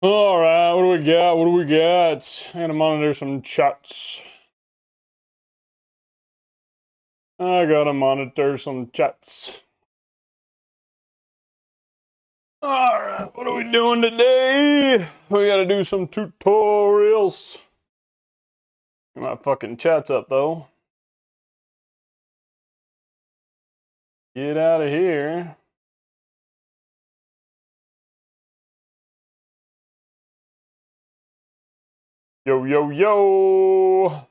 All right, what do we got? What do we got? I'm gonna monitor some chats. I gotta monitor some chats. All right, what are we doing today? We gotta do some tutorials. Get my fucking chats up though. Get out of here. Yo, yo, yo.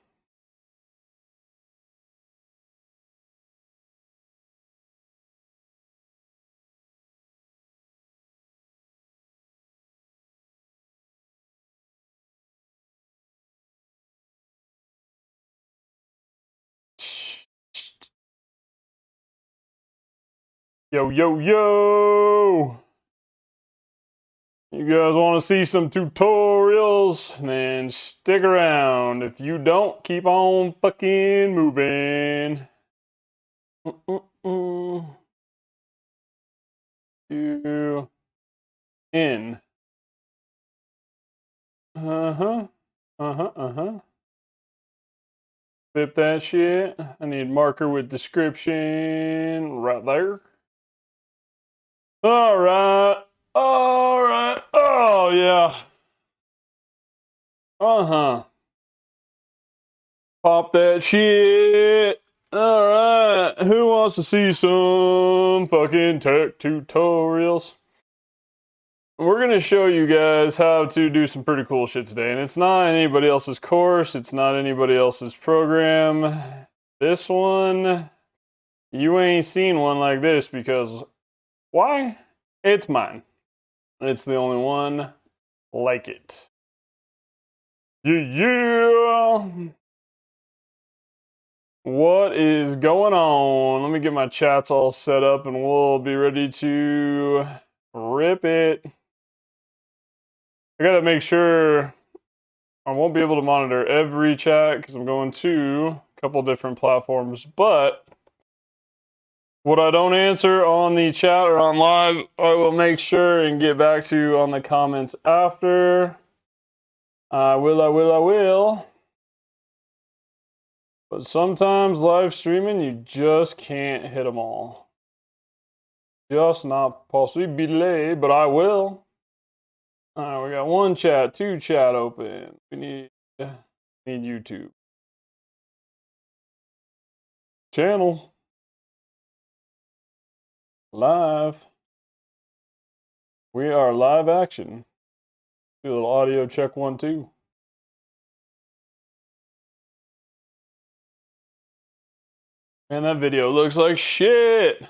Yo, yo, yo. You guys want to see some tutorials? Then stick around. If you don't, keep on fucking moving. You in. Uh-huh. Uh-huh. Uh-huh. Flip that shit. I need marker with description right there. All right. All right. Oh, yeah. Uh-huh. Pop that shit. All right. Who wants to see some fucking tech tutorials? We're going to show you guys how to do some pretty cool shit today. And it's not anybody else's course. It's not anybody else's program. This one, you ain't seen one like this because why? It's mine. It's the only one like it. Yeah. What is going on? Let me get my chats all set up and we'll be ready to rip it. I gotta make sure I won't be able to monitor every chat because I'm going to a couple different platforms, but what I don't answer on the chat or on live, I will make sure and get back to you on the comments after. I will. But sometimes live streaming, you just can't hit them all. Just not possible, but I will. Alright, we got one chat, two chat open. We need YouTube. Channel. Live. We are live action. Do a little audio check 1, 2. Man, that video looks like shit.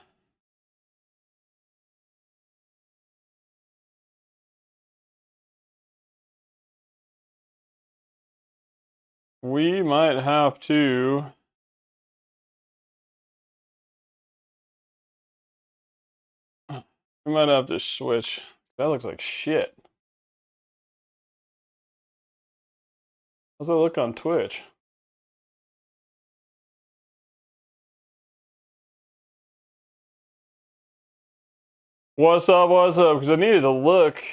We might have to. We might have to switch. That looks like shit. How's that look on Twitch? What's up? What's up? Because I needed to look.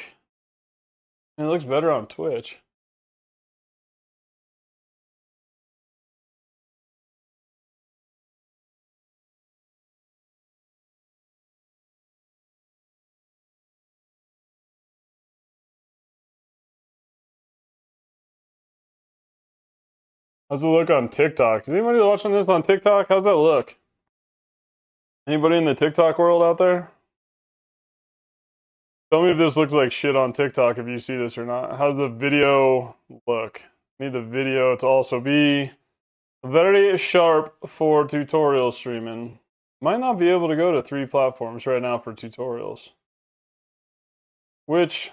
It looks better on Twitch. How's it look on TikTok? Is anybody watching this on TikTok? How's that look? Anybody in the TikTok world out there? Tell me if this looks like shit on TikTok if you see this or not. How's the video look? Need the video to also be very sharp for tutorial streaming. Might not be able to go to 3 platforms right now for tutorials. Which,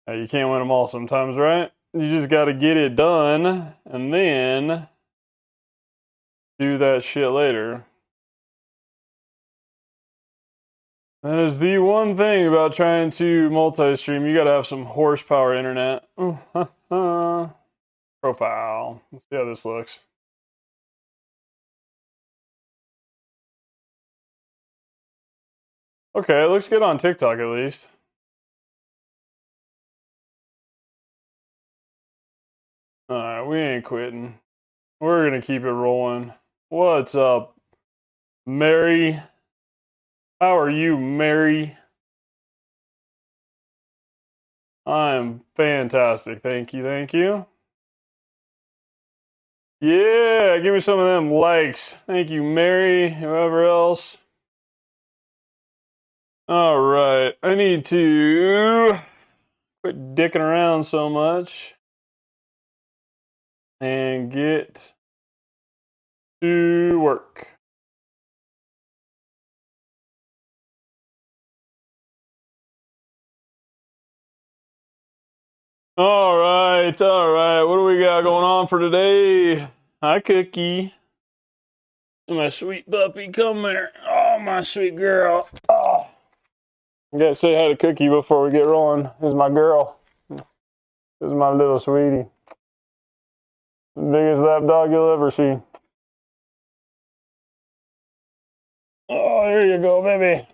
you can't win them all sometimes, right? You just gotta get it done and then do that shit later. That is the one thing about trying to multi-stream. You gotta have some horsepower internet. Profile. Let's see how this looks. Okay, it looks good on TikTok at least. Alright, we ain't quitting. We're gonna keep it rolling. What's up, Mary? How are you, Mary? I'm fantastic. Thank you, thank you. Yeah, give me some of them likes. Thank you, Mary, whoever else. Alright, I need to quit dicking around so much and get to work. Alright, alright. What do we got going on for today? Hi, Cookie. My sweet puppy, come here. Oh, my sweet girl. Oh. I gotta say hi to Cookie before we get rolling. This is my girl. This is my little sweetie. Biggest lap dog you'll ever see. Oh, here you go, baby.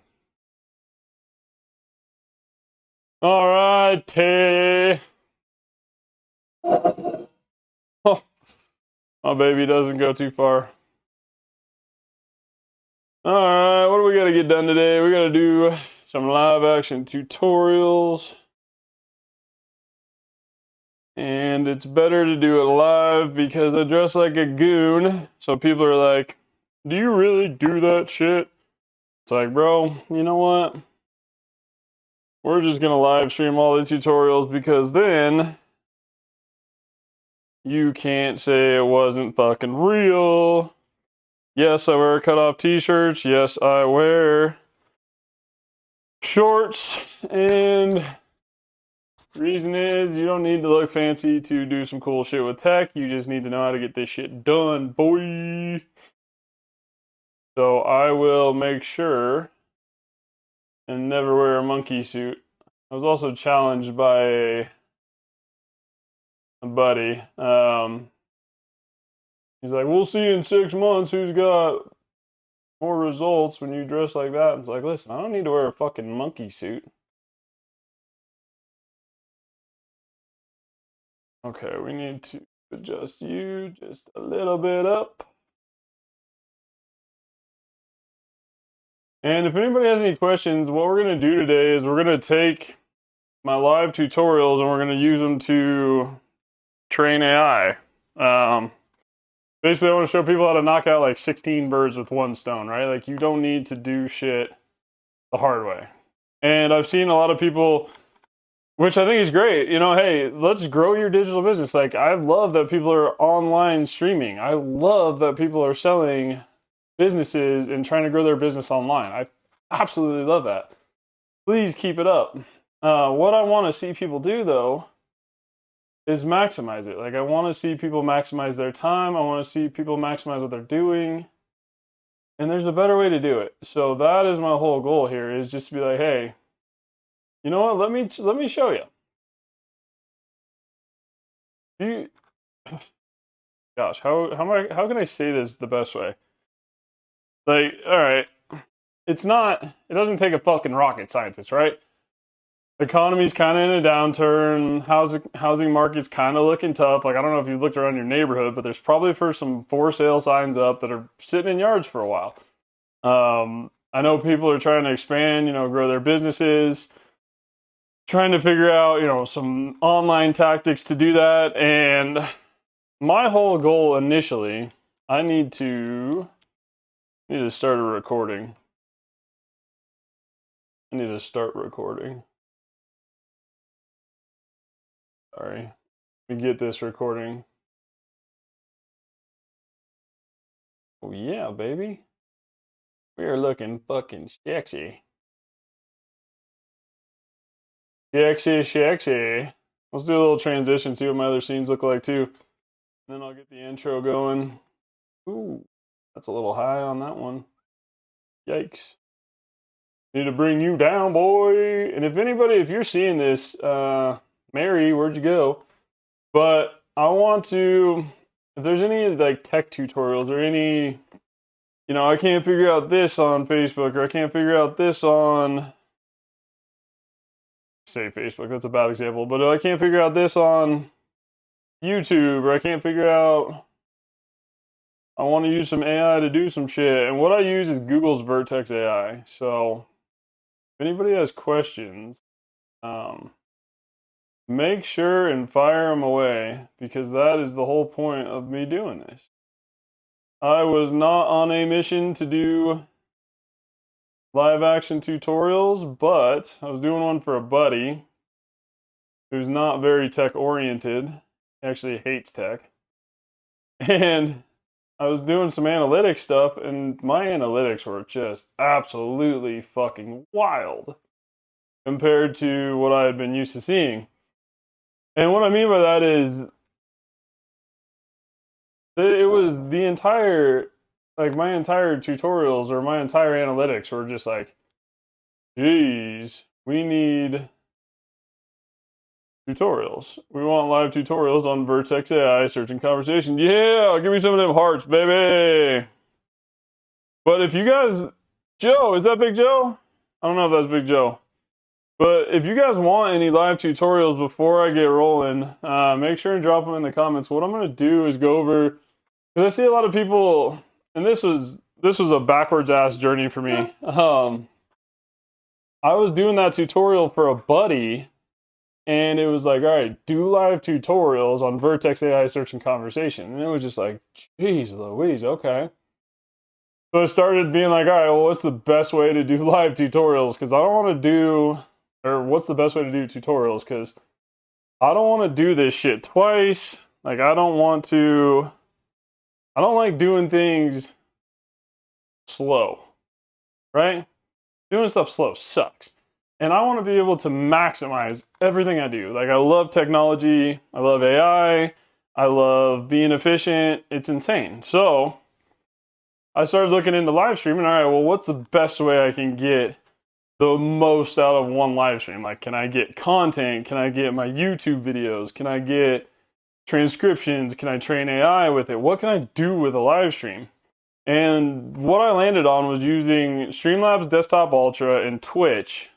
Alright, oh, my baby doesn't go too far. Alright, what do we gotta get done today? We gotta do some live action tutorials. And it's better to do it live because I dress like a goon. So people are like, do you really do that shit? It's like, bro, you know what? We're just gonna live stream all the tutorials because then you can't say it wasn't fucking real. Yes, I wear cut-off t-shirts. Yes, I wear shorts. And reason is you don't need to look fancy to do some cool shit with tech. You just need to know how to get this shit done, boy. So I will make sure and never wear a monkey suit. I was also challenged by a buddy. He's like, we'll see in 6 months who's got more results when you dress like that. It's like, listen, I don't need to wear a fucking monkey suit. Okay, we need to adjust you just a little bit up. And if anybody has any questions, what we're going to do today is we're going to take my live tutorials and we're going to use them to train AI. Basically, I want to show people how to knock out like 16 birds with one stone, right? Like, you don't need to do shit the hard way. And I've seen a lot of people, which I think is great. You know, hey, let's grow your digital business. Like, I love that people are online streaming. I love that people are selling businesses and trying to grow their business online. I absolutely love that. Please keep it up. What I want to see people do, though, is maximize it. Like, I want to see people maximize their time. I want to see people maximize what they're doing. And there's a better way to do it. So that is my whole goal here, is just to be like, hey, you know what? Let me show you. Gosh, how can I say this the best way? Like, all right, it doesn't take a fucking rocket scientist, right? The economy's kind of in a downturn. Housing market's kind of looking tough. Like, I don't know if you've looked around your neighborhood, but there's probably some for sale signs up that are sitting in yards for a while. I know people are trying to expand, grow their businesses, trying to figure out, some online tactics to do that. And my whole goal initially, I need to start a recording. I need to start recording. Sorry. Let me get this recording. Oh yeah, baby. We are looking fucking sexy. Sexy. Let's do a little transition, see what my other scenes look like too. And then I'll get the intro going. Ooh, that's a little high on that one. Yikes. Need to bring you down, boy. And if you're seeing this, Mary, where'd you go? But I want to, if there's any like tech tutorials or any, I can't figure out this on Facebook, or I can't figure out this on, say Facebook, that's a bad example, but I can't figure out this on YouTube, or I can't figure out, I want to use some AI to do some shit. And what I use is Google's Vertex AI. So if anybody has questions, make sure and fire them away, because that is the whole point of me doing this. I was not on a mission to do live action tutorials, but I was doing one for a buddy who's not very tech oriented. He actually hates tech. And I was doing some analytics stuff, and my analytics were just absolutely fucking wild compared to what I had been used to seeing. And what I mean by that is, it was the entire, like, my entire tutorials or my entire analytics were just like, geez, we need tutorials. We want live tutorials on Vertex AI search and conversation. Yeah, give me some of them hearts, baby. But if you guys, Joe, is that Big Joe? I don't know if that's Big Joe. But if you guys want any live tutorials before I get rolling, make sure and drop them in the comments. What I'm going to do is go over, because I see a lot of people, and this was a backwards ass journey for me. I was doing that tutorial for a buddy, and it was like, all right, do live tutorials on Vertex AI search and conversation. And it was just like, geez Louise, okay. So I started being like, all right, well, what's the best way to do live tutorials? Because I don't want to do, or what's the best way to do tutorials? Because I don't want to do this shit twice. Like, I don't like doing things slow, right? Doing stuff slow sucks. And I want to be able to maximize everything I do. Like, I love technology. I love AI. I love being efficient. It's insane. So I started looking into live streaming. All right, well, what's the best way I can get the most out of one live stream? Like, can I get content? Can I get my YouTube videos? Can I get transcriptions? Can I train AI with it? What can I do with a live stream? And what I landed on was using Streamlabs Desktop Ultra and Twitch.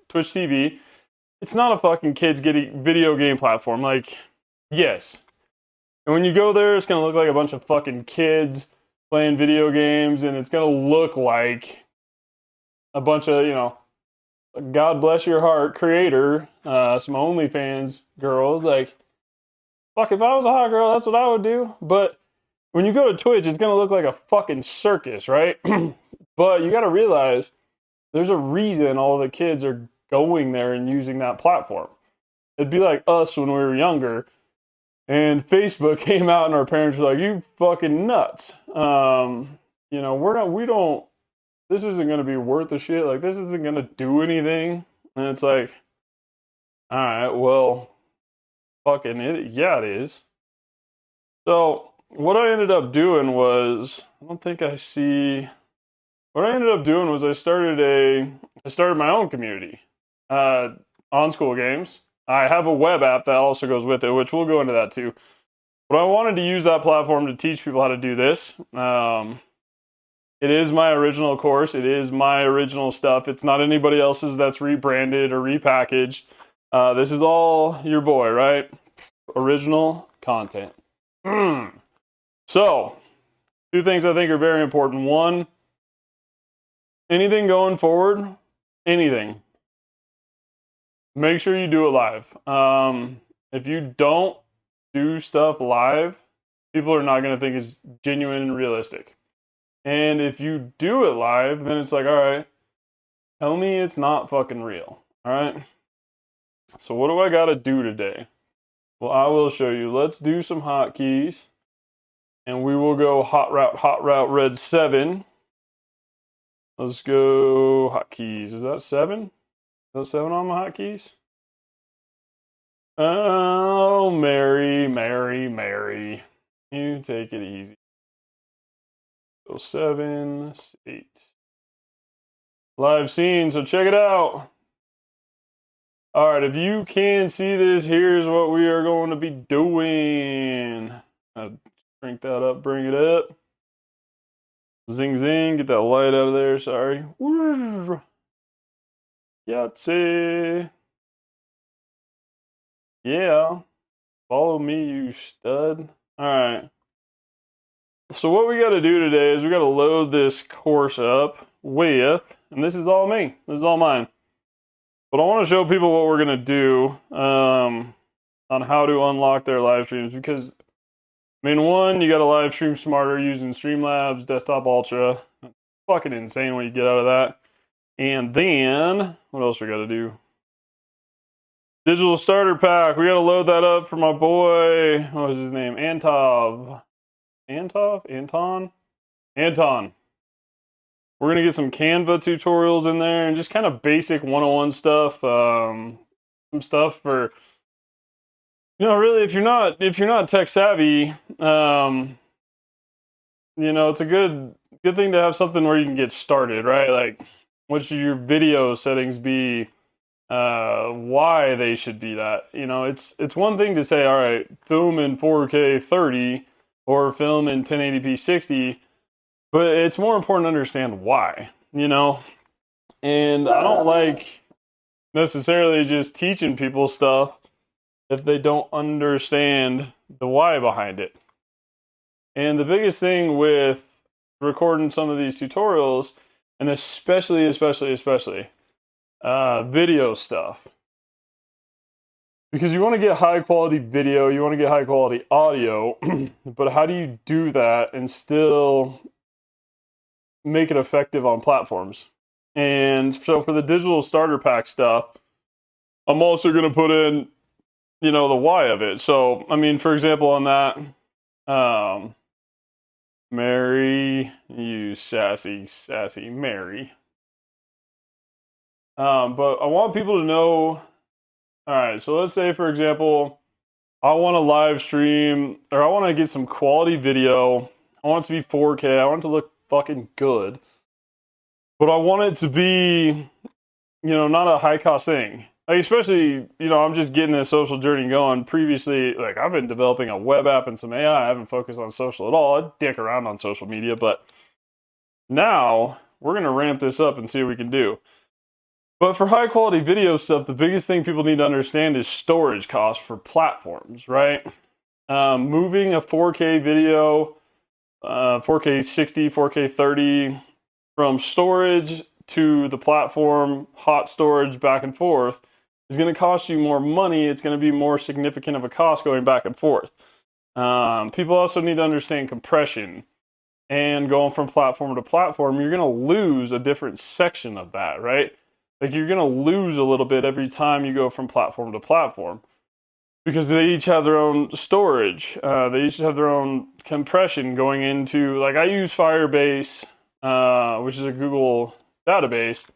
Twitch TV. It's not a fucking kids getting video game platform. Like, yes. And when you go there, it's going to look like a bunch of fucking kids playing video games, and it's going to look like a bunch of, you know, God bless your heart creator, some OnlyFans girls. Like, fuck, if I was a hot girl, that's what I would do. But when you go to Twitch, it's going to look like a fucking circus, right? But you got to realize there's a reason all the kids are going there and using that platform. It'd be like us when we were younger, and Facebook came out and our parents were like, you fucking nuts. You know, this isn't going to be worth the shit. Like, this isn't going to do anything. And it's like, all right, well, fucking yeah, it is. So what I ended up doing was, what I ended up doing was I started my own community, on School Games. I have a web app that also goes with it, which we'll go into that too. But I wanted to use that platform to teach people how to do this. It is my original course. It is my original stuff. It's not anybody else's that's rebranded or repackaged. This is all your boy, right? Original content. So, two things I think are very important. One, anything going forward, anything, make sure you do it live. If you don't do stuff live, people are not going to think it's genuine and realistic. And if you do it live, then it's like, all right, tell me it's not fucking real. All right. So what do I got to do today? Well, I will show you. Let's do some hotkeys, and we will go hot route red 7. Let's go hotkeys. Is that 7? Is that 7 on my hotkeys? Oh, Mary. You take it easy. So 7, 8. Live scene, so check it out. Alright, if you can see this, here's what we are going to be doing. I'll crank that up, bring it up. Zing zing, get that light out of there, sorry. Yahtzee. Yeah. Follow me, you stud. All right. So what we got to do today is we got to load this course up with, and this is all me. This is all mine. But I want to show people what we're going to do on how to unlock their live streams because, I mean, one, you got to live stream smarter using Streamlabs Desktop Ultra. It's fucking insane what you get out of that. And then, what else we got to do? Digital starter pack. We got to load that up for my boy. What was his name? Anton. We're going to get some Canva tutorials in there and just kind of basic 101 stuff. Some stuff for, really, if you're not tech savvy, it's a good thing to have something where you can get started, right? Like, what should your video settings be? Why they should be that. It's one thing to say, all right, film in 4K 30 or film in 1080p 60, but it's more important to understand why, And I don't like necessarily just teaching people stuff if they don't understand the why behind it. And the biggest thing with recording some of these tutorials, and especially video stuff, because you want to get high quality video, you want to get high quality audio, but how do you do that and still make it effective on platforms? And so for the digital starter pack stuff, I'm also going to put in, the why of it. So, I mean, for example, on that, Mary, you sassy Mary. But I want people to know, all right, so let's say, for example, I want to live stream, or I want to get some quality video. I want it to be 4K. I want it to look fucking good. But I want it to be, not a high-cost thing. Like, especially, I'm just getting this social journey going. Previously, like, I've been developing a web app and some AI. I haven't focused on social at all. I dick around on social media, but now we're going to ramp this up and see what we can do. But for high quality video stuff, the biggest thing people need to understand is storage costs for platforms, right? Moving a 4K video, 4K 60, 4K 30, from storage to the platform, hot storage back and forth, is going to cost you more money. It's going to be more significant of a cost going back and forth. People also need to understand compression. And going from platform to platform, you're going to lose a different section of that, right? Like, you're going to lose a little bit every time you go from platform to platform because they each have their own storage. They each have their own compression going into, like, I use Firebase, which is a Google database.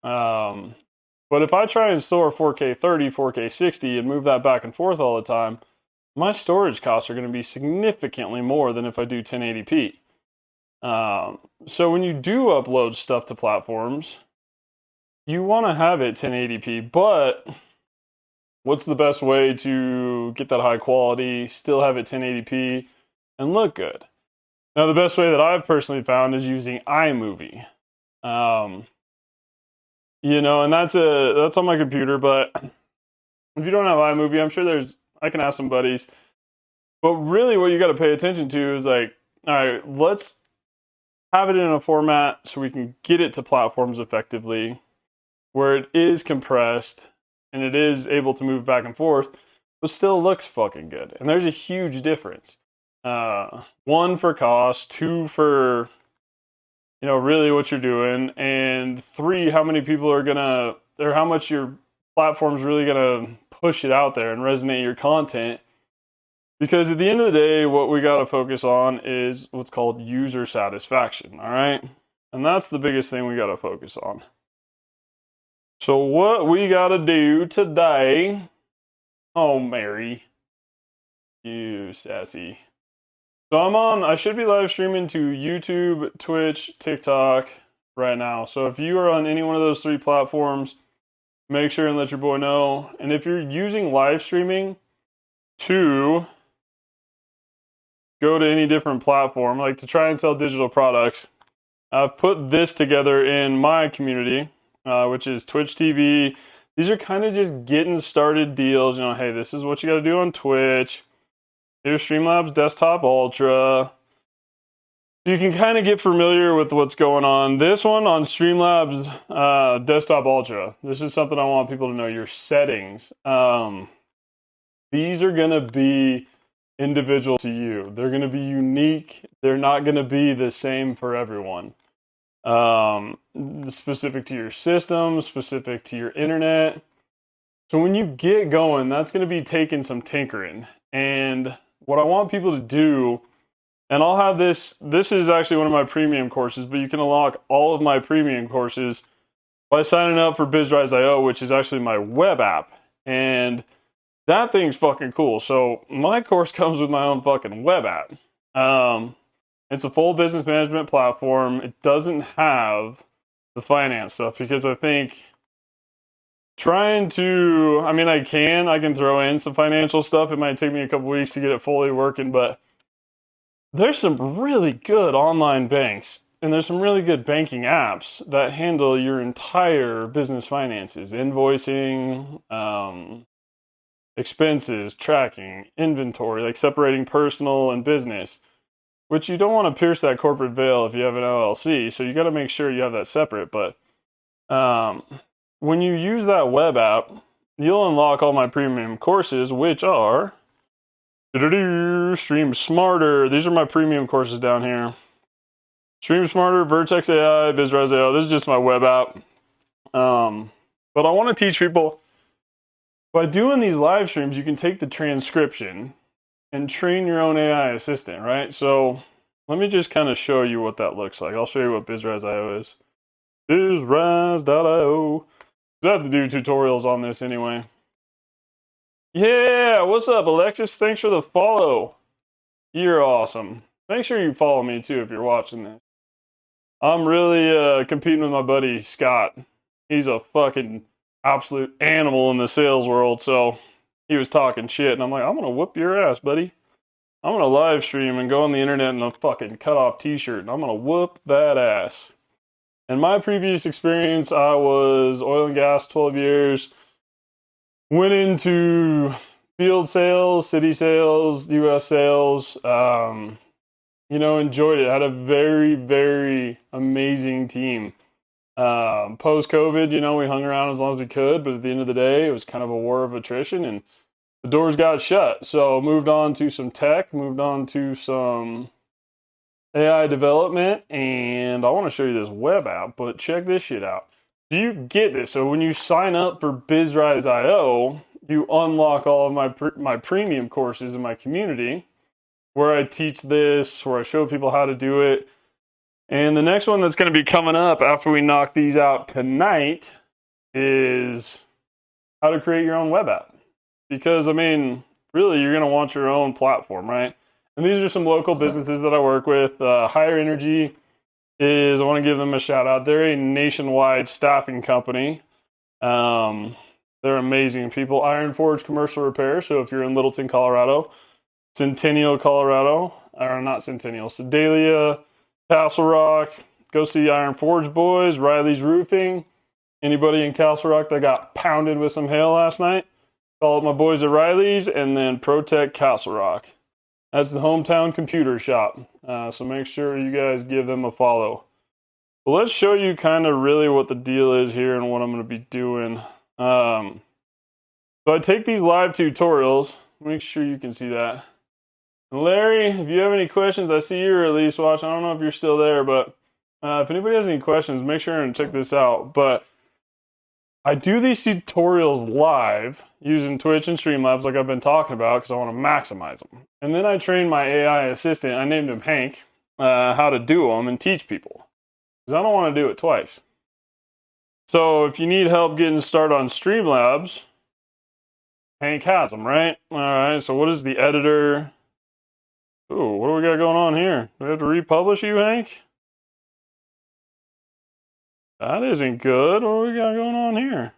But if I try and store 4K 30, 4K 60 and move that back and forth all the time, my storage costs are going to be significantly more than if I do 1080p. So when you do upload stuff to platforms, you want to have it 1080p, but what's the best way to get that high quality, still have it 1080p, and look good? Now, the best way that I've personally found is using iMovie. And that's on my computer, but if you don't have iMovie, I'm sure I can ask some buddies. But really what you got to pay attention to is like, all right, let's have it in a format so we can get it to platforms effectively, where it is compressed and it is able to move back and forth, but still looks fucking good. And there's a huge difference. One, for cost, two, for, really what you're doing, and three, how many people are gonna, or how much your platform's really gonna push it out there and resonate your content. Because at the end of the day, what we gotta focus on is what's called user satisfaction, all right? And that's the biggest thing we gotta focus on. So what we gotta do today, oh, Mary, you sassy. So I should be live streaming to YouTube, Twitch, TikTok right now. So if you are on any one of those three platforms, make sure and let your boy know. And if you're using live streaming to go to any different platform, like to try and sell digital products, I've put this together in my community, which is Twitch TV. These are kind of just getting started deals. You know, hey, this is what you got to do on Twitch. Here's Streamlabs Desktop Ultra. You can kind of get familiar with what's going on. This one on Streamlabs Desktop Ultra. This is something I want people to know. Your settings. These are going to be individual to you. They're going to be unique. They're not going to be the same for everyone. Specific to your system, specific to your internet. So when you get going, that's going to be taking some tinkering. And what I want people to do, and I'll have this is actually one of my premium courses, but you can unlock all of my premium courses by signing up for BizRise.io, which is actually my web app. And that thing's fucking cool. So my course comes with my own fucking web app. It's a full business management platform. It doesn't have the finance stuff because I think I can throw in some financial stuff. It might take me a couple weeks to get it fully working, but there's some really good online banks and there's some really good banking apps that handle your entire business finances, invoicing, expenses, tracking, inventory, like separating personal and business, which you don't want to pierce that corporate veil if you have an LLC. So you got to make sure you have that separate. But when you use that web app, you'll unlock all my premium courses, which are Stream Smarter. These are my premium courses down here. Stream Smarter, Vertex AI, BizRise.io. This is just my web app. But I want to teach people, by doing these live streams, you can take the transcription and train your own AI assistant, right? So let me just kind of show you what that looks like. I'll show you what BizRise.io is. BizRise.io. I have to do tutorials on this anyway. Yeah, what's up, Alexis? Thanks for the follow. You're awesome. Make sure you follow me too if you're watching this. I'm really competing with my buddy Scott. He's a fucking absolute animal in the sales world, so he was talking shit, and I'm like, I'm gonna whoop your ass, buddy. I'm gonna live stream and go on the internet in a fucking cut-off t-shirt, and I'm gonna whoop that ass. In my previous experience, I was oil and gas 12 years, went into field sales, city sales, US sales, enjoyed it. Had a very, very amazing team. Post-COVID, we hung around as long as we could, but at the end of the day, it was kind of a war of attrition, and the doors got shut. So moved on to some tech, moved on to some AI development, and I want to show you this web app, but check this shit out. Do you get this? So when you sign up for BizRise.io, you unlock all of my premium courses in my community, where I teach this, where I show people how to do it. And the next one that's going to be coming up after we knock these out tonight is how to create your own web app. Because, really, you're going to want your own platform, right? And these are some local businesses that I work with. Higher Energy I want to give them a shout out. They're a nationwide staffing company. They're amazing people. Iron Forge Commercial Repair. So if you're in Littleton, Colorado, Centennial, Colorado, or not Centennial, Sedalia, Castle Rock, go see Iron Forge boys, Riley's Roofing. Anybody in Castle Rock that got pounded with some hail last night, call up my boys at Riley's, and then Protect Castle Rock. That's the hometown computer shop. So make sure you guys give them a follow. But let's show you kind of really what the deal is here and what I'm going to be doing. So I take these live tutorials. Make sure you can see that. And Larry, if you have any questions, I see you're at least watching. I don't know if you're still there, but if anybody has any questions, make sure and check this out. But I do these tutorials live using Twitch and Streamlabs like I've been talking about because I want to maximize them. And then I train my AI assistant, I named him Hank, how to do them and teach people. Because I don't want to do it twice. So if you need help getting started on Streamlabs, Hank has them, right? All right, so what is the editor? Ooh, what do we got going on here? Do we have to republish you, Hank? That isn't good. What do we got going on here?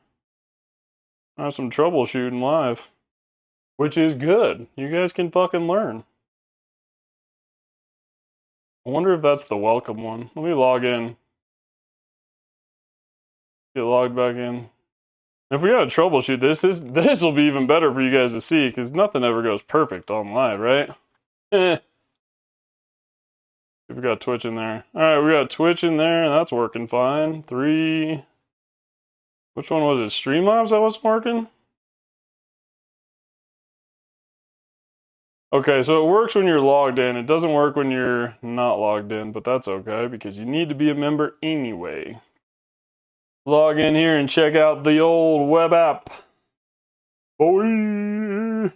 I have some troubleshooting live. Which is good. You guys can fucking learn. I wonder if that's the welcome one. Let me log in. Get logged back in. If we gotta troubleshoot this will be even better for you guys to see, because nothing ever goes perfect on live, right? We got Twitch in there. Alright, we got Twitch in there, and that's working fine. 3. Which one was it? Streamlabs that wasn't working? Okay, so it works when you're logged in. It doesn't work when you're not logged in, but that's okay, because you need to be a member anyway. Log in here and check out the old web app. Boy!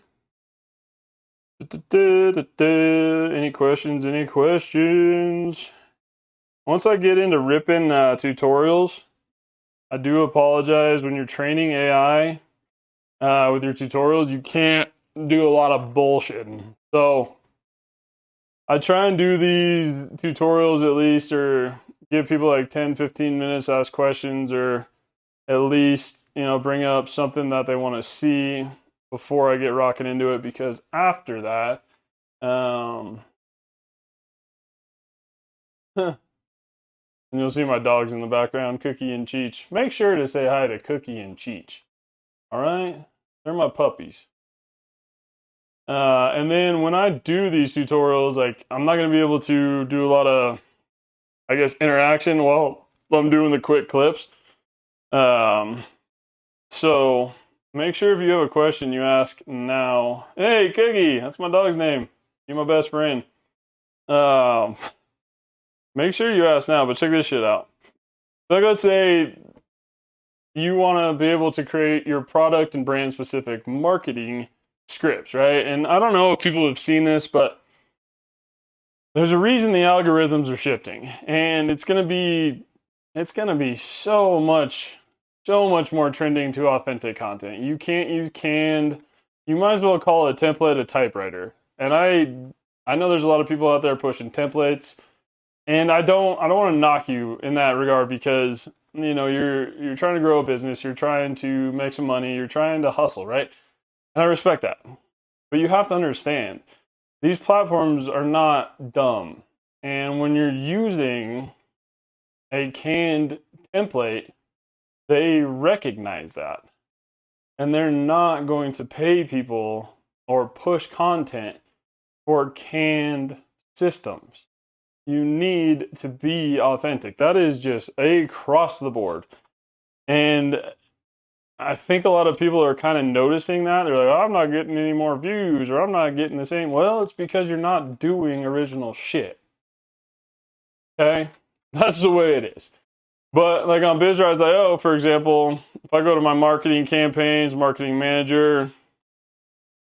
Any questions? Any questions? Once I get into ripping tutorials, I do apologize. When you're training AI with your tutorials, you can't do a lot of bullshitting. So I try and do these tutorials at least, or give people like 10-15 minutes to ask questions, or at least, you know, bring up something that they want to see before I get rocking into it, because after that, and you'll see my dogs in the background, Cookie and Cheech. Make sure to say hi to Cookie and Cheech. All right? They're my puppies. And then when I do these tutorials, like, I'm not going to be able to do a lot of, I guess, interaction while I'm doing the quick clips. So make sure if you have a question, you ask now. Hey, Cookie, that's my dog's name. You're my best friend. Make sure you ask now, but check this shit out. Like, let's say you want to be able to create your product and brand specific marketing scripts, right? And I don't know if people have seen this, but there's a reason the algorithms are shifting, and it's gonna be so much more trending to authentic content. You can't use canned. You might as well call a template a typewriter. And I know there's a lot of people out there pushing templates, and I don't want to knock you in that regard, because, you know, you're trying to grow a business, you're trying to make some money, you're trying to hustle, right? And I respect that. But you have to understand, these platforms are not dumb. And when you're using a canned template, they recognize that. And they're not going to pay people or push content for canned systems. You need to be authentic. That is just across the board. And I think a lot of people are kind of noticing that. They're like, oh, I'm not getting any more views, or I'm not getting the same. Well, it's because you're not doing original shit. Okay? That's the way it is. But like on BizRise.io, for example, if I go to my marketing campaigns, marketing manager,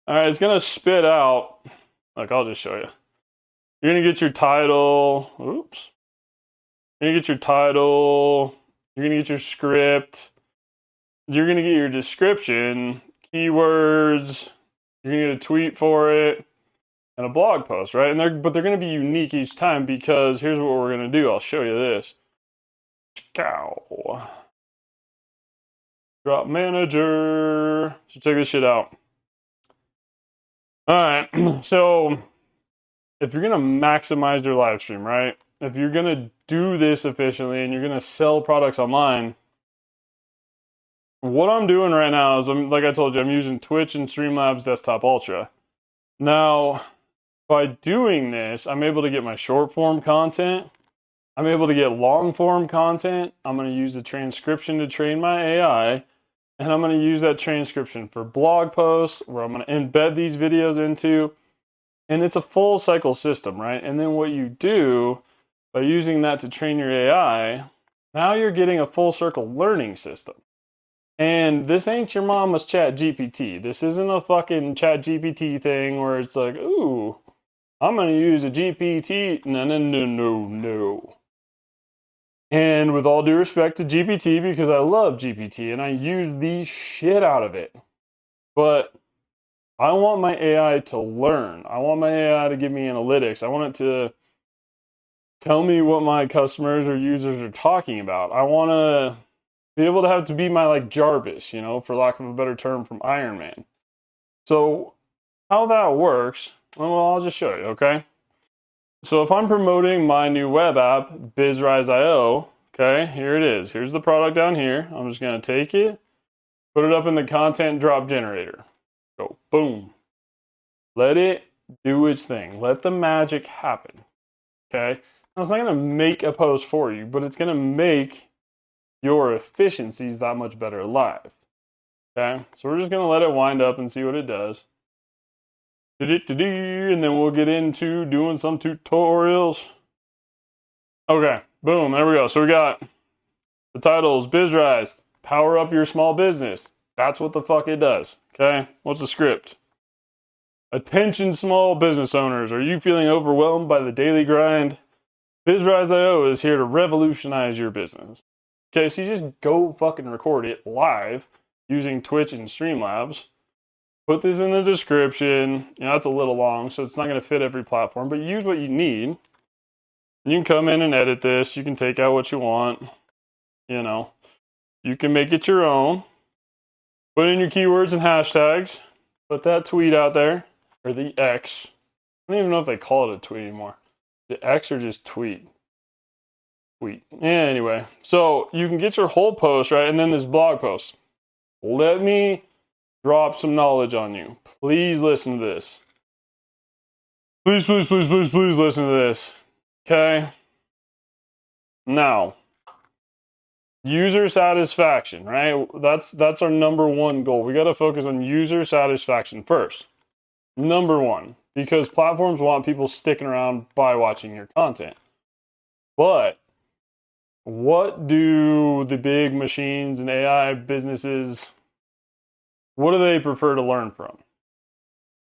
all right, it's going to spit out, like, I'll just show you. You're going to get your title. Oops. You're going to get your title. You're going to get your script. You're going to get your description, keywords. You're going to get a tweet for it, and a blog post, right? But they're going to be unique each time, because here's what we're going to do. I'll show you this. Cow. Drop manager. So check this shit out. All right. So if you're going to maximize your live stream, right? If you're going to do this efficiently and you're going to sell products online, what I'm doing right now is, like I told you, I'm using Twitch and Streamlabs Desktop Ultra. Now, by doing this, I'm able to get my short form content. I'm able to get long form content. I'm going to use the transcription to train my AI. And I'm going to use that transcription for blog posts, where I'm going to embed these videos into. And it's a full cycle system, right? And then what you do by using that to train your AI, now you're getting a full circle learning system. And this ain't your mama's Chat GPT. This isn't a fucking Chat GPT thing where it's like, ooh, I'm going to use a GPT. No. And with all due respect to GPT, because I love GPT and I use the shit out of it, but I want my AI to learn. I want my AI to give me analytics. I want it to tell me what my customers or users are talking about. I want to be able to have to be my, like, Jarvis, you know, for lack of a better term, from Iron Man. So how that works, well, I'll just show you, okay? So if I'm promoting my new web app, BizRise.io, okay, here it is. Here's the product down here. I'm just going to take it. Put it up in the content drop generator. Go boom. Let it do its thing. Let the magic happen. Okay? Now, it's not going to make a post for you, but it's going to make your efficiencies that much better live. Okay? So we're just going to let it wind up and see what it does. And then we'll get into doing some tutorials. Okay, boom, there we go. So we got the titles, BizRise, power up your small business. That's what the fuck it does. Okay? What's the script? Attention small business owners, are you feeling overwhelmed by the daily grind? BizRise.io is here to revolutionize your business. Okay, so you just go fucking record it live using Twitch and Streamlabs. Put this in the description. You know, that's a little long, so it's not going to fit every platform, but use what you need. You can come in and edit this. You can take out what you want. You know, you can make it your own. Put in your keywords and hashtags. Put that tweet out there. Or the X. I don't even know if they call it a tweet anymore. The X or just tweet? Tweet. Yeah, anyway. So you can get your whole post, right? And then this blog post. Let me drop some knowledge on you. Please listen to this. Please listen to this. Okay? Now, user satisfaction, right? That's our number one goal. We got to focus on user satisfaction first. Number one, because platforms want people sticking around by watching your content. But what do the big machines and AI businesses, what do they prefer to learn from?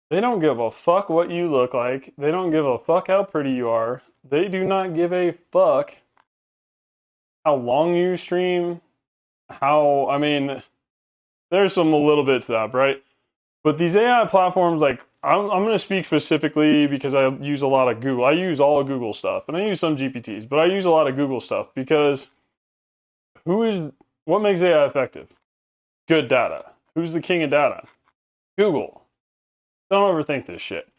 They don't give a fuck what you look like. They don't give a fuck how pretty you are. They do not give a fuck how long you stream. There's a little bit to that, right? But these AI platforms, like, I'm going to speak specifically because I use a lot of Google. I use all of Google stuff, and I use some GPTs, but I use a lot of Google stuff because what makes AI effective? Good data. Who's the king of data? Google. Don't overthink this shit.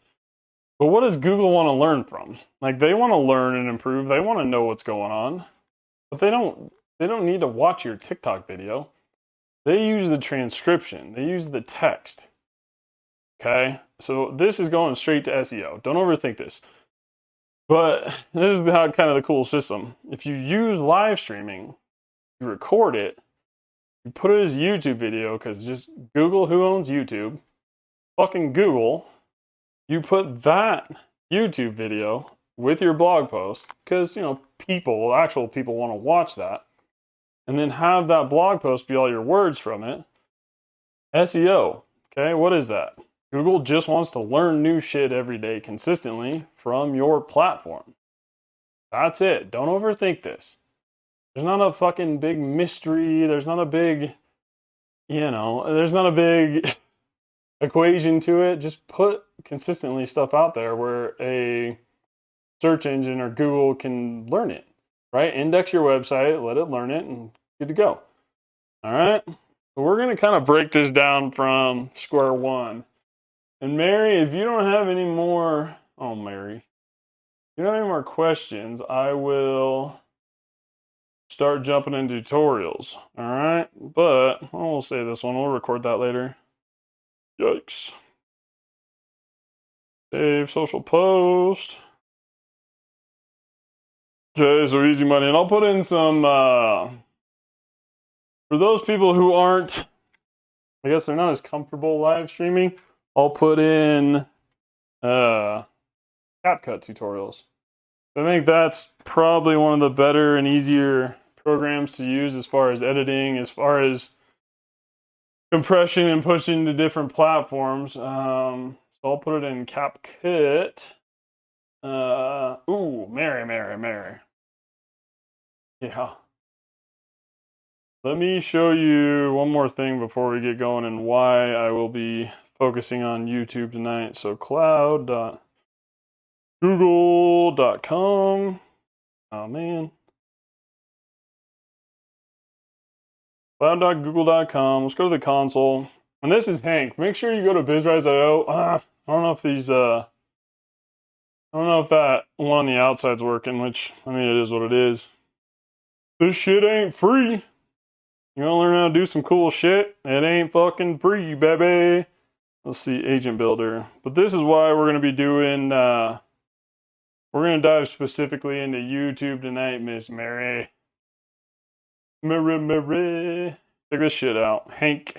But what does Google want to learn from? Like, they want to learn and improve. They want to know what's going on. But they don't need to watch your TikTok video. They use the transcription. They use the text. Okay, so this is going straight to SEO. Don't overthink this. But this is how kind of the cool system. If you use live streaming, you record it, you put it as a YouTube video, because just Google who owns YouTube, fucking Google, you put that YouTube video with your blog post, because, you know, actual people want to watch that, and then have that blog post be all your words from it. SEO, okay, what is that? Google just wants to learn new shit every day consistently from your platform. That's it. Don't overthink this. There's not a fucking big mystery. There's not a big, there's not a big equation to it. Just put consistently stuff out there where a search engine or Google can learn it, right? Index your website, let it learn it, and good to go. All right? So we're going to kind of break this down from square one. And Mary, if you don't have any more, if you don't have any more questions, I will start jumping into tutorials. All right, but we'll save this one. We'll record that later. Yikes. Save social post. Okay, so easy money, and I'll put in some for those people who aren't, I guess they're not as comfortable live streaming. I'll put in CapCut tutorials. I think that's probably one of the better and easier programs to use as far as editing, as far as compression and pushing to different platforms. So I'll put it in CapCut. Mary. Yeah. Let me show you one more thing before we get going and why I will be focusing on YouTube tonight. So cloud.google.com. Oh man. Cloud.google.com. Let's go to the console. And this is Hank. Make sure you go to BizRise.io. I don't know if that one on the outside's working, which, I mean, it is what it is. This shit ain't free. You want to learn how to do some cool shit? It ain't fucking free, baby. Let's see, Agent Builder. But this is why we're going to be doing, we're going to dive specifically into YouTube tonight, Miss Mary. Mary. Check this shit out. Hank.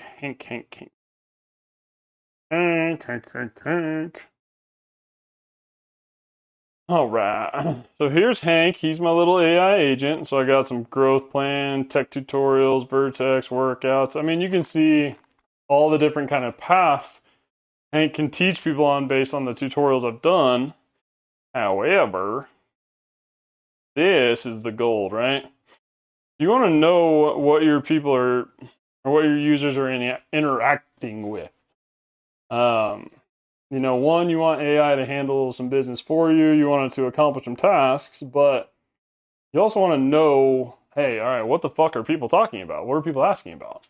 All right. So here's Hank. He's my little AI agent. So I got some growth plan, tech tutorials, Vertex workouts. I mean, you can see all the different kind of paths Hank can teach people on based on the tutorials I've done. However, this is the gold, right? You want to know what your people are, or what your users are interacting with. You know, one, you want AI to handle some business for you. You want it to accomplish some tasks, but you also want to know, hey, all right, what the fuck are people talking about? What are people asking about?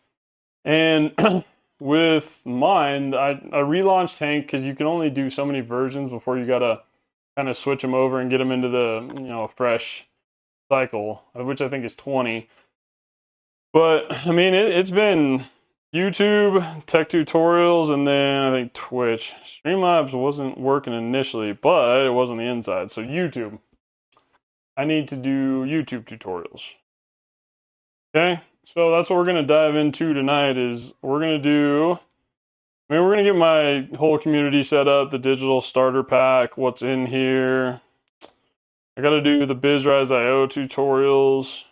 And with mine, I relaunched Hank because you can only do so many versions before you gotta kind of switch them over and get them into the fresh cycle, which I think is 20. But I mean, it's been YouTube, tech tutorials, and then I think Twitch. Streamlabs wasn't working initially, but it was on the inside. So YouTube. I need to do YouTube tutorials. Okay, so that's what we're gonna dive into tonight. Is we're gonna get my whole community set up, the digital starter pack, what's in here. I gotta do the BizRise.io tutorials.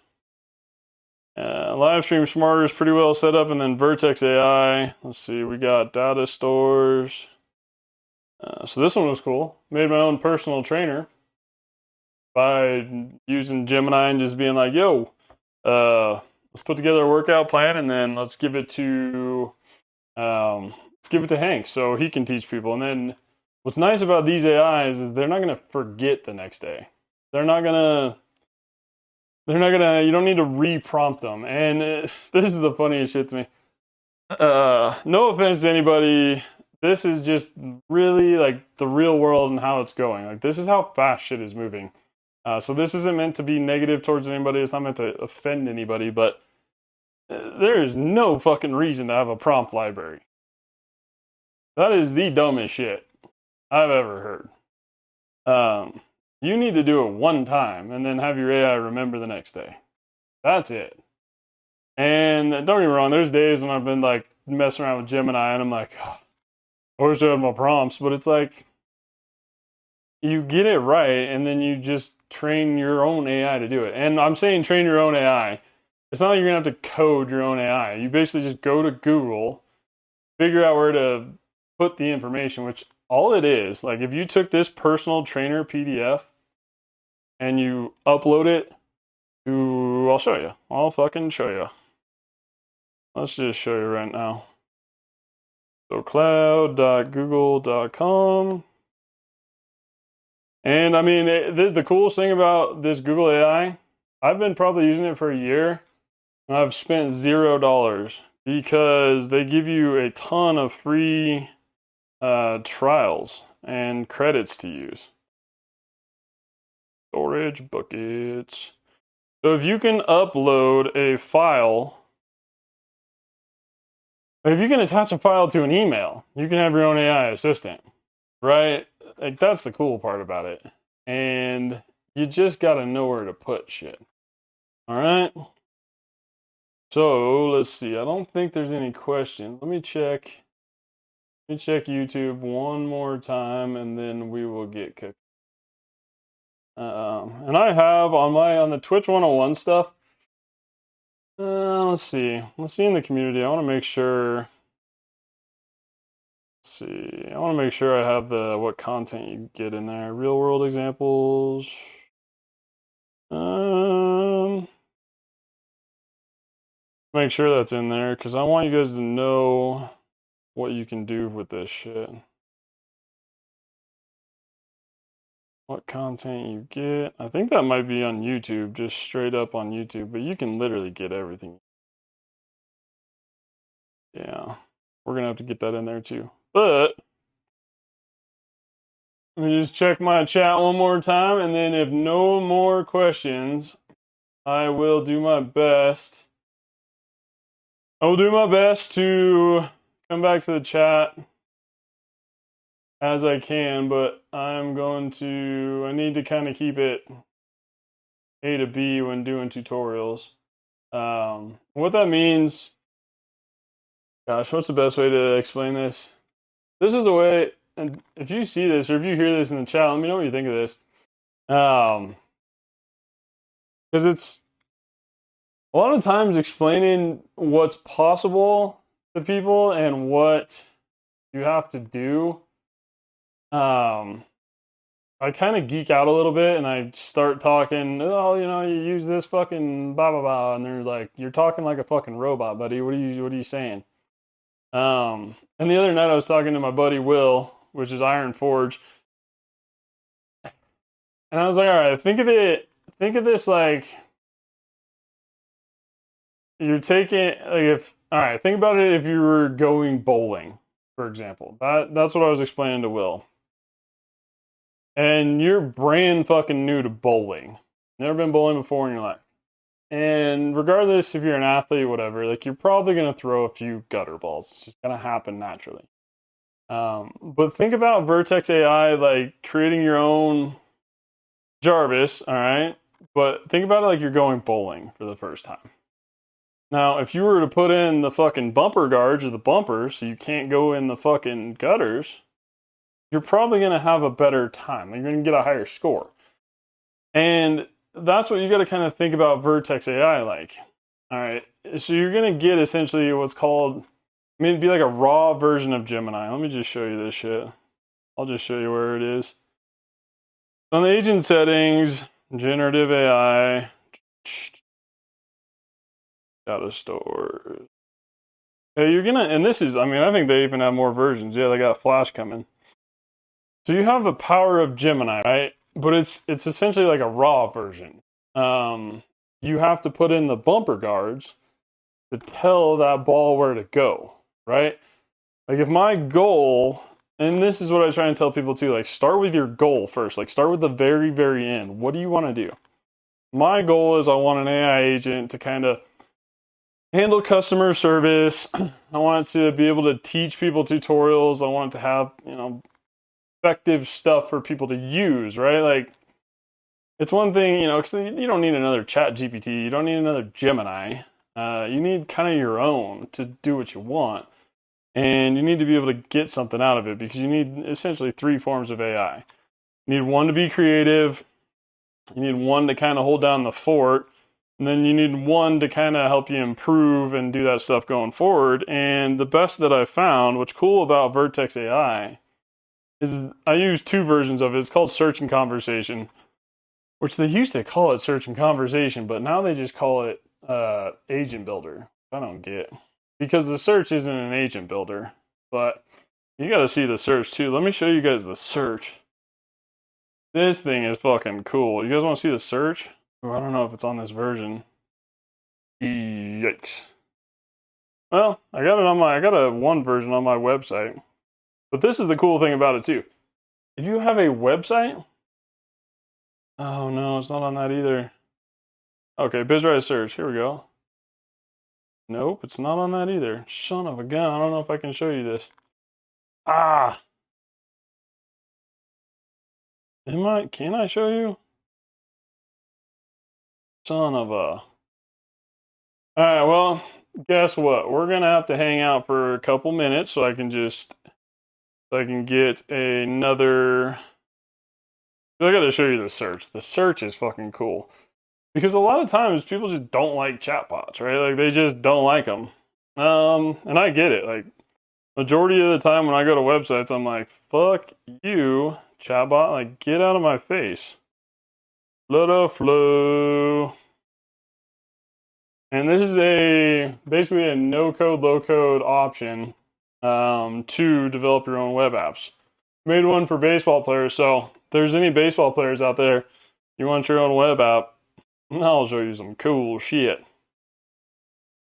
Livestream Smarter is pretty well set up, and then Vertex AI. Let's see, we got data stores. So this one was cool. Made my own personal trainer by using Gemini and just being like, yo, let's put together a workout plan, and then let's give it to Hank so he can teach people. And then what's nice about these AIs is they're not going to forget the next day. You don't need to re-prompt them. And this is the funniest shit to me. No offense to anybody. This is just really like the real world and how it's going. Like, this is how fast shit is moving. So this isn't meant to be negative towards anybody. It's not meant to offend anybody, but there is no fucking reason to have a prompt library. That is the dumbest shit I've ever heard. You need to do it one time and then have your AI remember the next day. That's it. And don't get me wrong, there's days when I've been like messing around with Gemini and I'm like, oh, I wish I had my prompts, but it's like, you get it right and then you just train your own AI to do it. And I'm saying train your own AI. It's not like you're going to have to code your own AI. You basically just go to Google, figure out where to put the information, which all it is, like if you took this personal trainer PDF and you upload it to, I'll show you. I'll fucking show you. Let's just show you right now. So cloud.google.com. And I mean, the coolest thing about this Google AI, I've been probably using it for a year, and I've spent $0 because they give you a ton of free trials and credits to use. Storage buckets. So if you can upload a file, if you can attach a file to an email, you can have your own AI assistant, right? Like, that's the cool part about it. And you just gotta know where to put shit. All right. So let's see. I don't think there's any questions. Let me check YouTube one more time, and then we will get cooked. And I have on the Twitch 101 stuff. Let's see in the community. I want to make sure. I want to make sure I have what content you get in there. Real world examples. Make sure that's in there because I want you guys to know what you can do with this shit. What content you get. I think that might be on YouTube, just straight up on YouTube, but you can literally get everything. Yeah, we're going to have to get that in there too. But let me just check my chat one more time, and then if no more questions, I will do my best I will do my best to come back to the chat as I can, but I need to kind of keep it A to B when doing tutorials. What that means, gosh, what's the best way to explain this? This is the way, and if you see this or if you hear this in the chat, let me know what you think of this. Because it's a lot of times explaining what's possible to people and what you have to do. I kind of geek out a little bit and I start talking, oh, you use this fucking blah blah blah, and they're like, you're talking like a fucking robot, buddy. What are you saying? And the other night I was talking to my buddy Will, which is Iron Forge, and I was like, all right, think of this like you're taking all right, think about it if you were going bowling, for example. That's what I was explaining to Will. And you're brand fucking new to bowling. Never been bowling before in your life. And regardless if you're an athlete, whatever, like you're probably going to throw a few gutter balls. It's just going to happen naturally. But think about Vertex AI like creating your own Jarvis, all right? But think about it like you're going bowling for the first time. Now, if you were to put in the fucking bumper guards or the bumpers so you can't go in the fucking gutters, you're probably going to have a better time. You're going to get a higher score. And that's what you got to kind of think about Vertex AI like. All right. So you're going to get essentially what's called, it'd be like a raw version of Gemini. Let me just show you this shit. I'll just show you where it is. On the agent settings, generative AI, data stores. Yeah, you're going to, and this is, I think they even have more versions. Yeah, they got Flash coming. So you have the power of Gemini, right? But it's essentially like a raw version. You have to put in the bumper guards to tell that ball where to go, right? Like if my goal, and this is what I try and tell people too, like start with your goal first. Like start with the very, very end. What do you want to do? My goal is I want an AI agent to kind of handle customer service. I want it to be able to teach people tutorials. I want it to have, effective stuff for people to use, right? Like it's one thing, because you don't need another Chat GPT, you don't need another Gemini. You need kind of your own to do what you want, and you need to be able to get something out of it because you need essentially three forms of AI. You need one to be creative, you need one to kind of hold down the fort, and then you need one to kind of help you improve and do that stuff going forward. And the best that I've found, what's cool about Vertex AI, is I use two versions of it. It's called Search and Conversation, which they used to call it Search and Conversation, but now they just call it Agent Builder. I don't get, because the search isn't an agent builder, but you got to see the search too. Let me show you guys the search. This thing is fucking cool. You guys want to see the search? Oh, I don't know if it's on this version. Yikes. Well, I got a one version on my website. But this is the cool thing about it too. If you have a website, oh no, it's not on that either. Okay, BizRise search, here we go. Nope, it's not on that either. Son of a gun, I don't know if I can show you this. Ah! Can I show you? Son of a... Alright, well, guess what? We're gonna have to hang out for a couple minutes so I can get another... I gotta show you the search. The search is fucking cool. Because a lot of times people just don't like chatbots, right? Like they just don't like them. And I get it. Like majority of the time when I go to websites, I'm like, fuck you, chatbot. Like get out of my face. Flutterflow. And this is basically a no-code, low-code option to develop your own web apps. Made one for baseball players. So if there's any baseball players out there, you want your own web app, I'll show you some cool shit.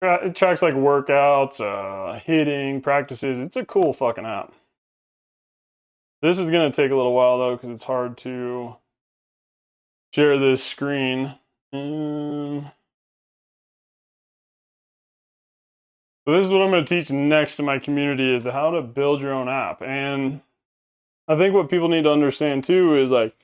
It tracks like workouts, hitting, practices. It's a cool fucking app. This is going to take a little while though because it's hard to share this screen. So this is what I'm going to teach next to my community, is how to build your own app. And I think what people need to understand too is like,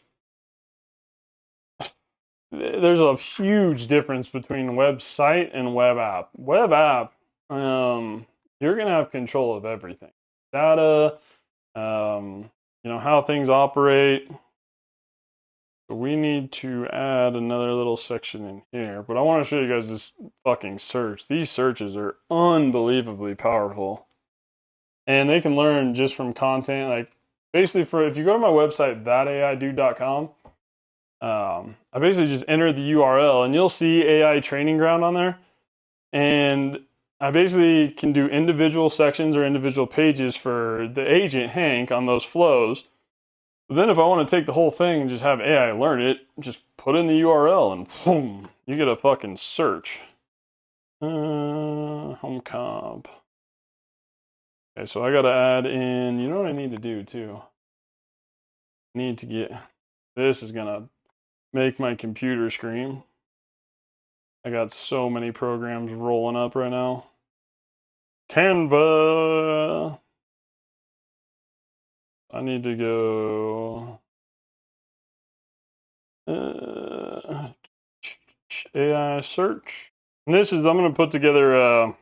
there's a huge difference between website and web app. Web app, you're going to have control of everything. Data, how things operate. So we need to add another little section in here. But I want to show you guys this fucking search. These searches are unbelievably powerful. And they can learn just from content. Like, basically, if you go to my website, thataido.com, I basically just enter the URL and you'll see AI Training Ground on there. And I basically can do individual sections or individual pages for the agent, Hank, on those flows. But then if I want to take the whole thing and just have AI learn it, just put in the URL and boom, you get a fucking search. Home comp. Okay, so I got to add in, you know what I need to do too? I need to get, this is going to make my computer scream. I got so many programs rolling up right now. Canva. I need to go AI search. And this is, I'm going to put together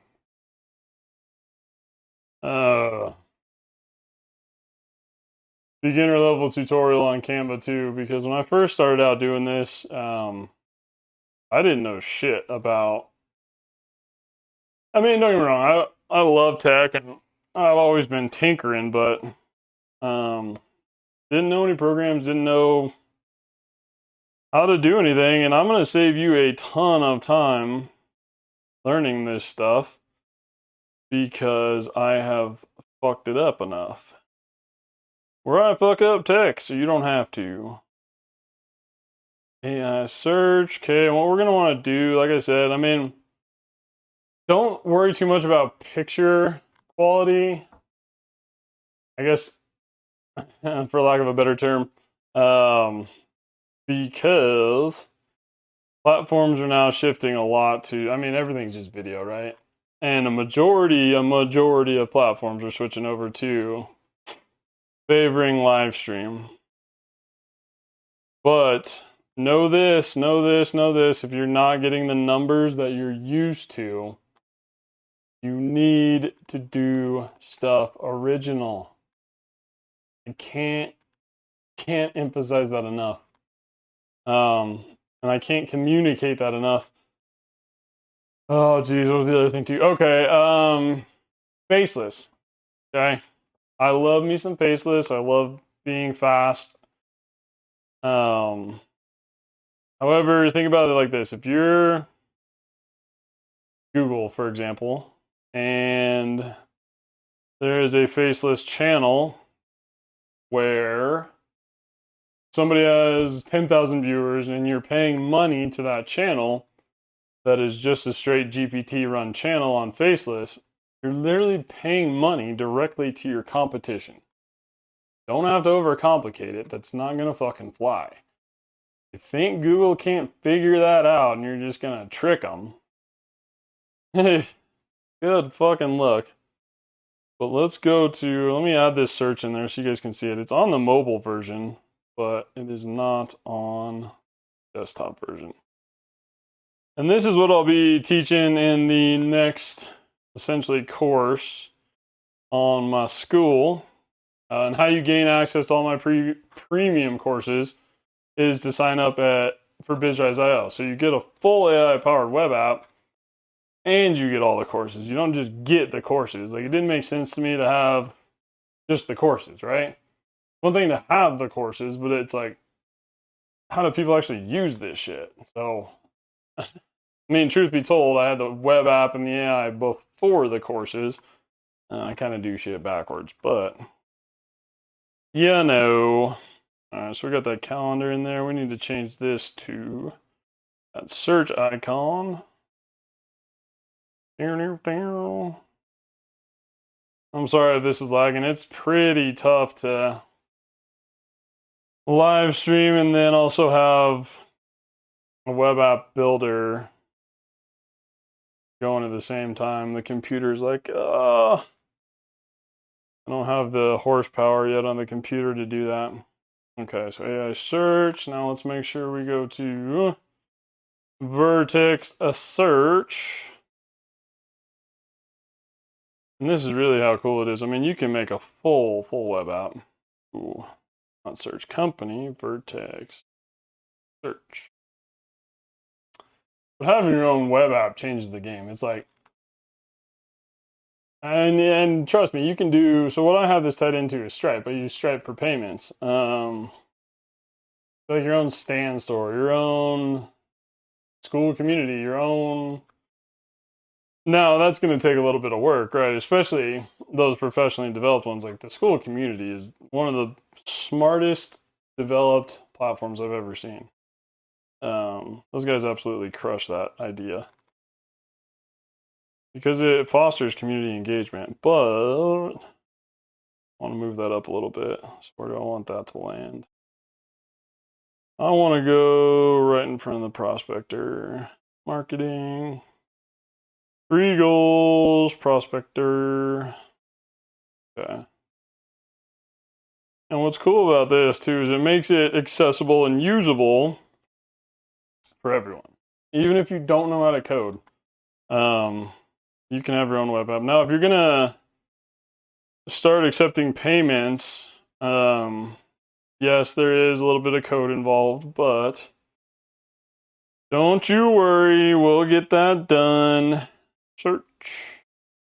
beginner level tutorial on Canva too, because when I first started out doing this, I didn't know shit about, I mean, don't get me wrong, I love tech and I've always been tinkering, but didn't know any programs, didn't know how to do anything, and I'm going to save you a ton of time learning this stuff because I have fucked it up enough. Where I fuck up tech, so you don't have to. AI search. Okay, what we're going to want to do, like I said, I mean, don't worry too much about picture quality. I guess, for lack of a better term, because platforms are now shifting a lot to, I mean, everything's just video, right? And a majority of platforms are switching over to favoring live stream. But know this, if you're not getting the numbers that you're used to, you need to do stuff original. I can't emphasize that enough. And I can't communicate that enough. Oh, geez, what was the other thing too? Okay, faceless. Okay, I love me some faceless. I love being fast. However, think about it like this: if you're Google, for example, and there is a faceless channel where somebody has 10,000 viewers and you're paying money to that channel that is just a straight GPT run channel on faceless, you're literally paying money directly to your competition. Don't have to overcomplicate it. That's not going to fucking fly. You think Google can't figure that out and you're just going to trick them? Good fucking luck. But let's go to, let me add this search in there so you guys can see it. It's on the mobile version, but it is not on desktop version. And this is what I'll be teaching in the next, essentially, course on my school. And how you gain access to all my premium courses is to sign up for BizRise.io. So you get a full AI-powered web app, and you get all the courses. You don't just get the courses. Like, it didn't make sense to me to have just the courses, right? One thing to have the courses, but it's like, how do people actually use this shit? So, I mean, truth be told, I had the web app and the AI before the courses. I kind of do shit backwards, but you know. All right, so we got that calendar in there. We need to change this to that search icon. I'm sorry if this is lagging. It's pretty tough to live stream and then also have a web app builder going at the same time. The computer's like, I don't have the horsepower yet on the computer to do that. Okay, so AI search. Now let's make sure we go to Vertex search. And this is really how cool it is. I mean, you can make a full web app. Ooh, not search company, Vertex search. But having your own web app changes the game. It's like, and trust me, you can do. So what I have this tied into is Stripe. I use Stripe for payments. Like your own Stan store, your own school community, your own. Now that's going to take a little bit of work, right? Especially those professionally developed ones. Like the school community is one of the smartest developed platforms I've ever seen. Those guys absolutely crush that idea because it fosters community engagement. But I want to move that up a little bit. So where do I want that to land? I want to go right in front of the prospector. Marketing. 3 goals, prospector. Okay. And what's cool about this too is it makes it accessible and usable for everyone. Even if you don't know how to code, you can have your own web app. Now, if you're gonna start accepting payments, yes, there is a little bit of code involved, but don't you worry, we'll get that done. Search.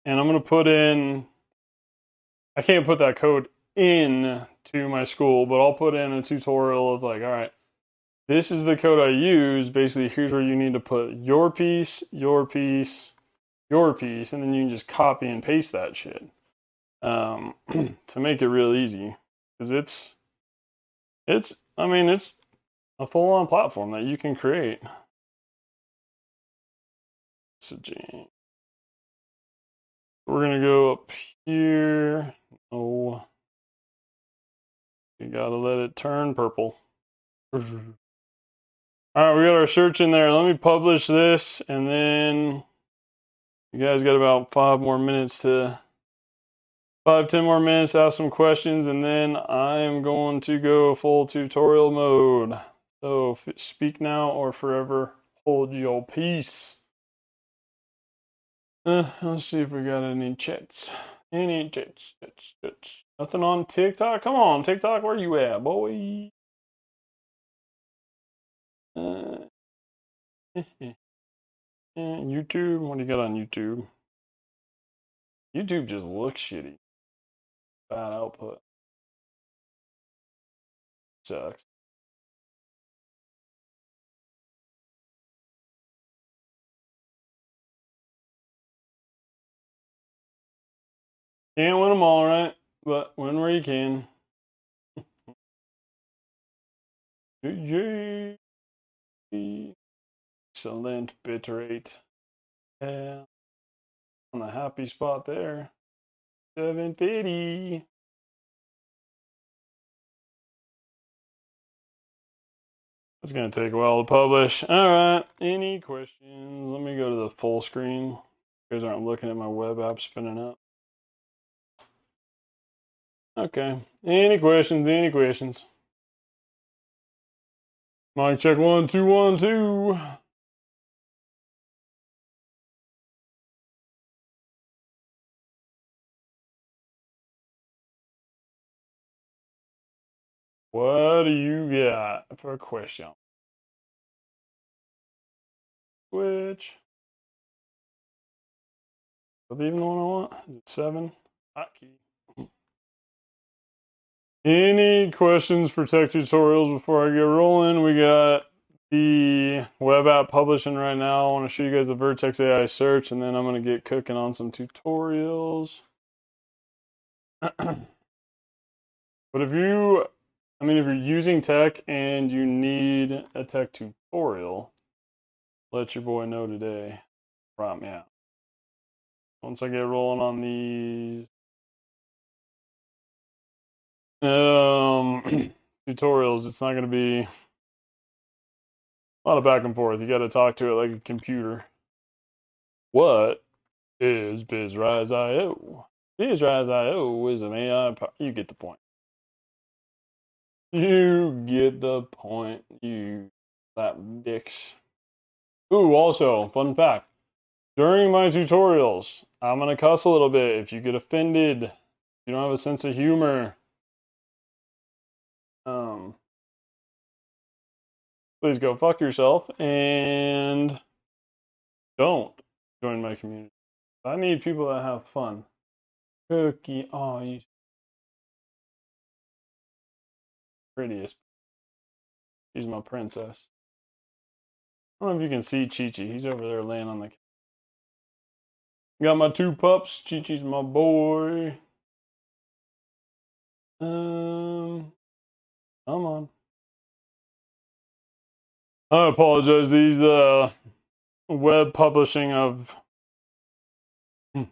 And I'm going to put in, I can't put that code in to my school, but I'll put in a tutorial of like, all right, this is the code I use. Basically, here's where you need to put your piece, your piece, your piece, and then you can just copy and paste that shit to make it real easy. Because it's a full-on platform that you can create. Messaging. We're going to go up here. Oh, you got to let it turn purple. All right, we got our search in there. Let me publish this, and then you guys got about 10 more minutes to ask some questions, and then I am going to go full tutorial mode. So speak now or forever hold your peace. Let's see if we got any chats. Any chats. Nothing on TikTok? Come on, TikTok, where you at, boy? YouTube? What do you got on YouTube? YouTube just looks shitty. Bad output. Sucks. Can't win them all, right? But win where you can. GG. Excellent bitrate. Yeah. On a happy spot there. 750. It's going to take a while to publish. All right. Any questions? Let me go to the full screen. You guys aren't looking at my web app spinning up. Okay. Any questions? Any questions? Mic check 1 2 1 2. What do you got for a question? Which? Is that even the one I want? Is it 7? Hotkey. Any questions for tech tutorials before I get rolling? We got the web app publishing right now. I want to show you guys the Vertex AI search, and then I'm going to get cooking on some tutorials. But if you're using tech and you need a tech tutorial, let your boy know today. Prompt me out. Once I get rolling on these tutorials, it's not going to be a lot of back and forth. You got to talk to it like a computer. What is BizRise.io? BizRise.io is an AI. You get the point. You get the point. You lap dicks. Ooh, also, fun fact. During my tutorials, I'm gonna cuss a little bit. If you get offended, you don't have a sense of humor, please go fuck yourself and don't join my community. I need people that have fun. Cookie, oh, you prettiest. She's my princess. I don't know if you can see Chi-Chi. He's over there laying on the. Got my two pups. Chi-Chi's my boy. Come on. I apologize. These web publishing of trying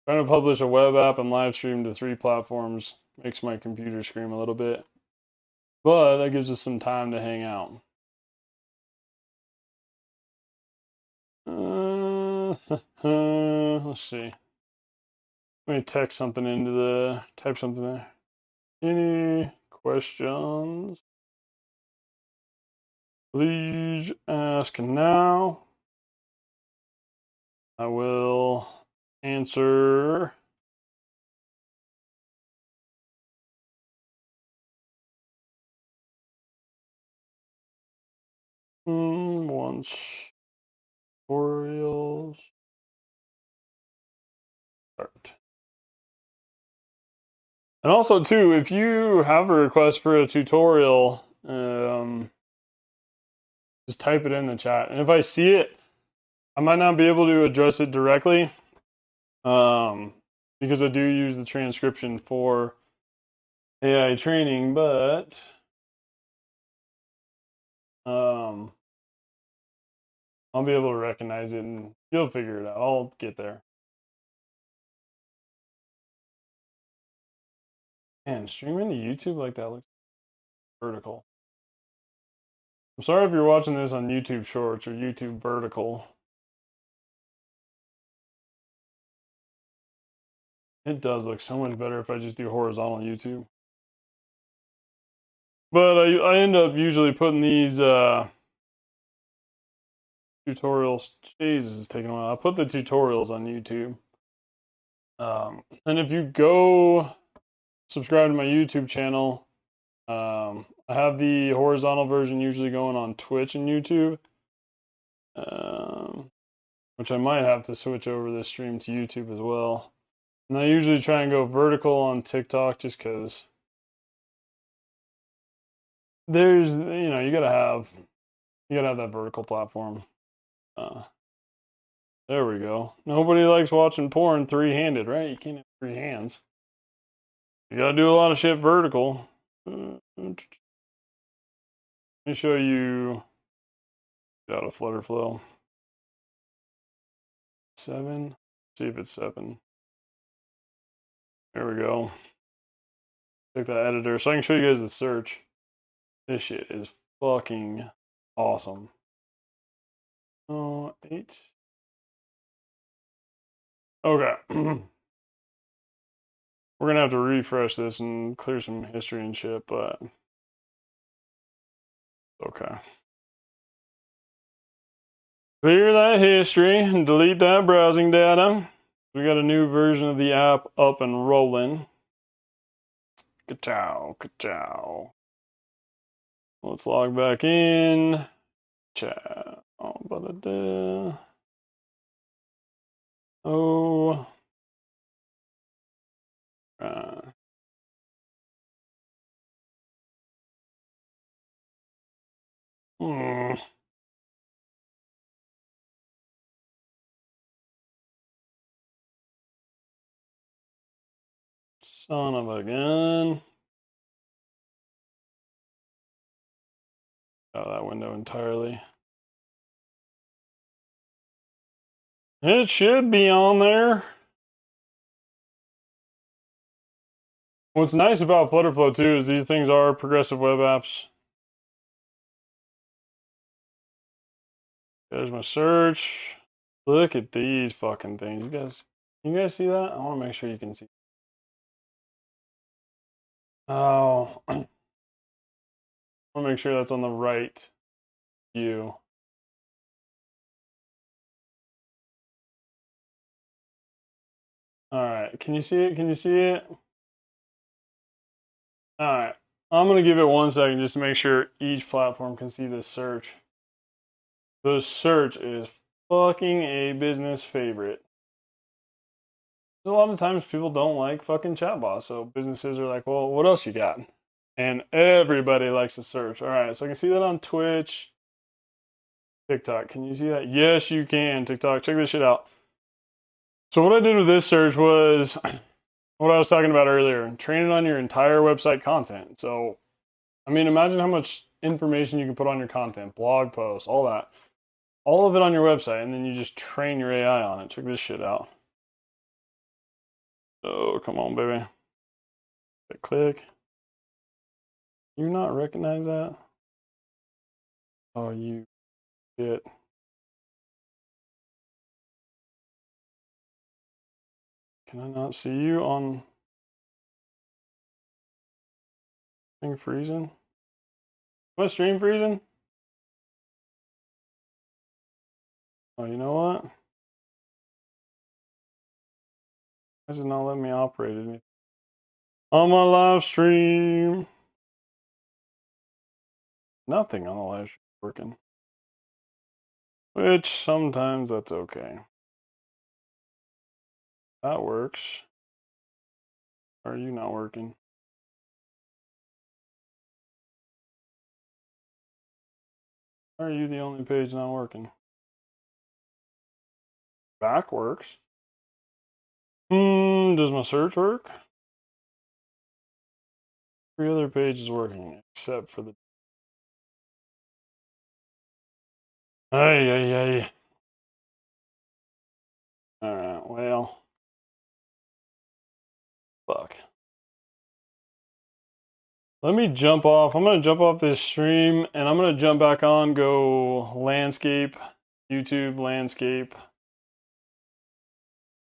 to publish a web app and live stream to 3 platforms makes my computer scream a little bit, but that gives us some time to hang out. Let's see. Let me type something there. Any questions? Please ask now. I will answer. Once tutorials start. And also, too, if you have a request for a tutorial, just type it in the chat. And if I see it, I might not be able to address it directly, because I do use the transcription for AI training, but I'll be able to recognize it and you'll figure it out. I'll get there. Man, streaming to YouTube like that looks vertical. I'm sorry if you're watching this on YouTube Shorts or YouTube Vertical. It does look so much better if I just do horizontal YouTube. But I end up usually putting these tutorials. Jesus, it's taking a while. I put the tutorials on YouTube. And if you go subscribe to my YouTube channel, I have the horizontal version usually going on Twitch and YouTube, which I might have to switch over this stream to YouTube as well. And I usually try and go vertical on TikTok just because there's, you gotta have that vertical platform. There we go. Nobody likes watching porn 3-handed, right? You can't have 3 hands. You gotta do a lot of shit vertical. Let me show you. Get out of Flutterflow. 7. Let's see if it's 7. There we go. Take that editor so I can show you guys the search. This shit is fucking awesome. Oh, 8. Okay. We're gonna have to refresh this and clear some history and shit, but okay. Clear that history and delete that browsing data. We got a new version of the app up and rolling. Ka-chow, ka-chow. Let's log back in. Ciao. Oh. Son of a gun. Out of that window entirely. It should be on there. What's nice about Flutterflow too is these things are progressive web apps. There's my search. Look at these fucking things. You guys see that? I want to make sure you can see. Oh, I want to make sure that's on the right view. All right, can you see it? Can you see it? All right, I'm gonna give it 1 second just to make sure each platform can see this search. The search is fucking a business favorite. A lot of times people don't like fucking chatbots, so businesses are like, well, what else you got? And everybody likes to search. All right, so I can see that on Twitch, TikTok. Can you see that? Yes, you can. TikTok, check this shit out. So what I did with this search was what I was talking about earlier, train it on your entire website content. So, I mean, imagine how much information you can put on your content, blog posts, all that. All of it on your website, and then you just train your AI on it. Check this shit out. Oh, come on, baby. Click. You not recognize that? Oh, you shit. Can I not see you on thing freezing? My stream freezing? Oh, you know what? Why does it not let me operate it? On my live stream. Nothing on the live stream working. Which sometimes that's okay. That works. Or are you not working? Or are you the only page not working? Back works. Does my search work? Every other page is working except for the. Ay, ay, ay. Alright, well. Fuck. Let me jump off. I'm going to jump off this stream and I'm going to jump back on, go landscape, YouTube landscape.